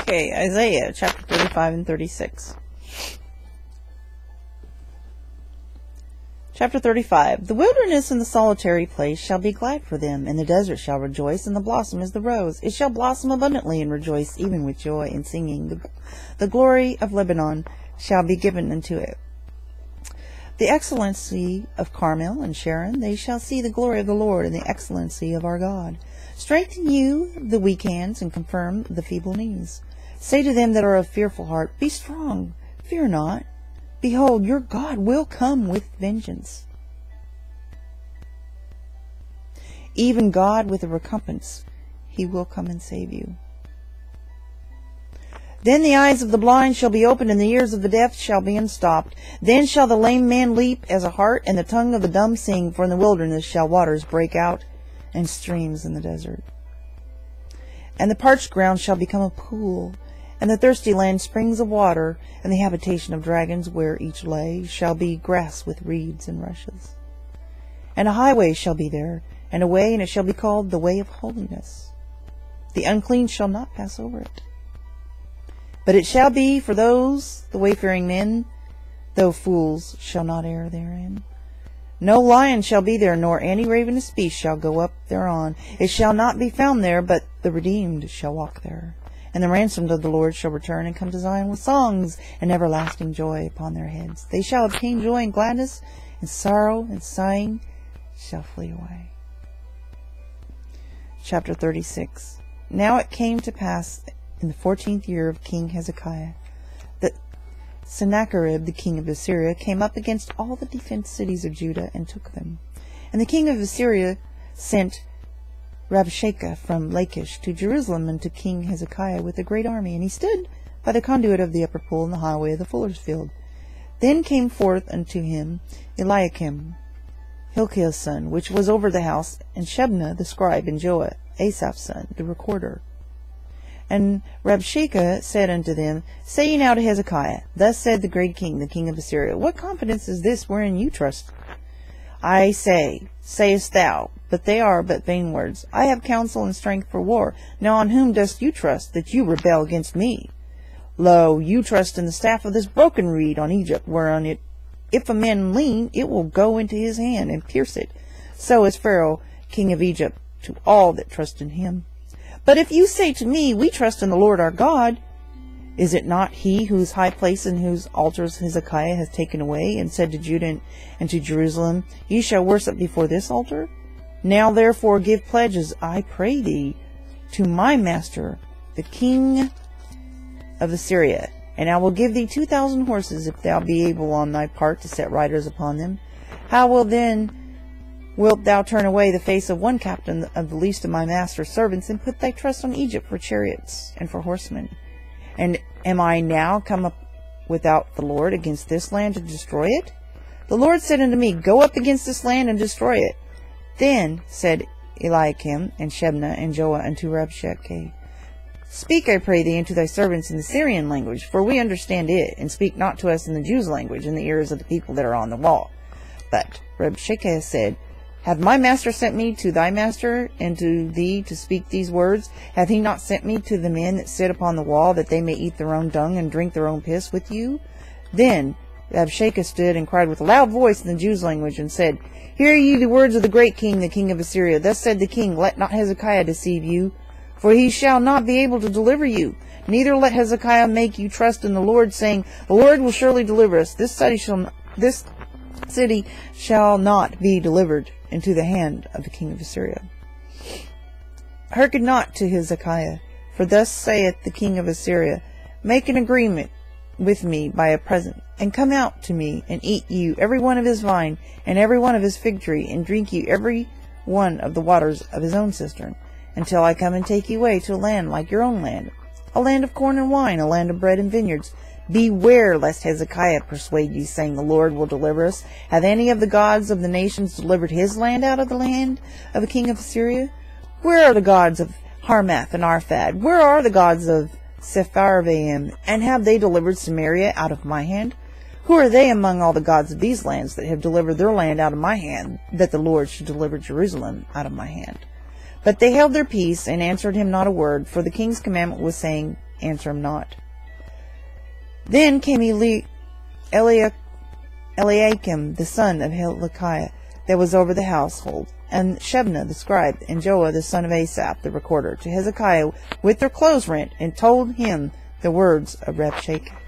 Okay, Isaiah chapter 35 and 36. Chapter 35. The wilderness and the solitary place shall be glad for them, and the desert shall rejoice, and the blossom as the rose. It shall blossom abundantly and rejoice, even with joy and singing. The glory of Lebanon shall be given unto it. The excellency of Carmel and Sharon, they shall see the glory of the Lord and the excellency of our God. Strengthen you the weak hands, and confirm the feeble knees. Say to them that are of fearful heart, Be strong, fear not. Behold, your God will come with vengeance. Even God with a recompense, he will come and save you. Then the eyes of the blind shall be opened, and the ears of the deaf shall be unstopped. Then shall the lame man leap as a hart, and the tongue of the dumb sing, for in the wilderness shall waters break out, and streams in the desert. And the parched ground shall become a pool, and the thirsty land springs of water, and the habitation of dragons where each lay shall be grass with reeds and rushes. And a highway shall be there, and a way, and it shall be called the way of holiness. The unclean shall not pass over it. But it shall be for those, the wayfaring men, though fools shall not err therein. No lion shall be there, nor any ravenous beast shall go up thereon. It shall not be found there, but the redeemed shall walk there. And the ransomed of the Lord shall return and come to Zion with songs and everlasting joy upon their heads. They shall obtain joy and gladness, and sorrow and sighing shall flee away. Chapter 36. Now it came to pass in the 14th year of King Hezekiah that Sennacherib the king of Assyria came up against all the defenced cities of Judah and took them. And the king of Assyria sent Rabshakeh from Lachish to Jerusalem and to King Hezekiah with a great army, and he stood by the conduit of the upper pool in the highway of the fuller's field. Then came forth unto him Eliakim, Hilkiah's son, which was over the house, and Shebna the scribe, and Joah, Asaph's son, the recorder. And Rabshakeh said unto them, Say ye now to Hezekiah, Thus said the great king, the king of Assyria, What confidence is this wherein you trust? I say, sayest thou, but they are but vain words. I have counsel and strength for war. Now on whom dost you trust, that you rebel against me? Lo, you trust in the staff of this broken reed on Egypt, whereon if a man lean, it will go into his hand and pierce it. So is Pharaoh, king of Egypt, to all that trust in him. But if you say to me, We trust in the Lord our God, is it not he whose high place and whose altars Hezekiah has taken away, and said to Judah and to Jerusalem, Ye shall worship before this altar? Now therefore give pledges, I pray thee, to my master, the king of Assyria, and I will give thee 2,000 horses, if thou be able on thy part to set riders upon them. How wilt thou turn away the face of one captain of the least of my master's servants, and put thy trust on Egypt for chariots and for horsemen? And am I now come up without the Lord against this land to destroy it? The Lord said unto me, Go up against this land and destroy it. Then said Eliakim and Shebna and Joah unto Rabshakeh, Speak, I pray thee, unto thy servants in the Syrian language, for we understand it, and speak not to us in the Jews' language, in the ears of the people that are on the wall. But Rabshakeh said, Hath my master sent me to thy master, and to thee to speak these words? Hath he not sent me to the men that sit upon the wall, that they may eat their own dung, and drink their own piss with you? Then Rabshakeh stood and cried with a loud voice in the Jews' language, and said, Hear ye the words of the great king, the king of Assyria. Thus said the king, Let not Hezekiah deceive you, for he shall not be able to deliver you. Neither let Hezekiah make you trust in the Lord, saying, The Lord will surely deliver us. This city shall not be delivered into the hand of the king of Assyria. Hearken not to Hezekiah, for thus saith the king of Assyria, Make an agreement with me by a present, and come out to me, and eat you every one of his vine, and every one of his fig tree, and drink you every one of the waters of his own cistern, until I come and take you away to a land like your own land, a land of corn and wine, a land of bread and vineyards. Beware lest Hezekiah persuade you, saying, The Lord will deliver us. Hath any of the gods of the nations delivered his land out of the hand of the king of Assyria? Where are the gods of Harmath and Arphad? Where are the gods of Sepharvaim? And have they delivered Samaria out of my hand? Who are they among all the gods of these lands that have delivered their land out of my hand, that the Lord should deliver Jerusalem out of my hand? But they held their peace, and answered him not a word, for the king's commandment was, saying, Answer him not. Then came Eliakim the son of Hilkiah, that was over the household, and Shebna the scribe, and Joah the son of Asaph the recorder, to Hezekiah with their clothes rent, and told him the words of Rabshakeh.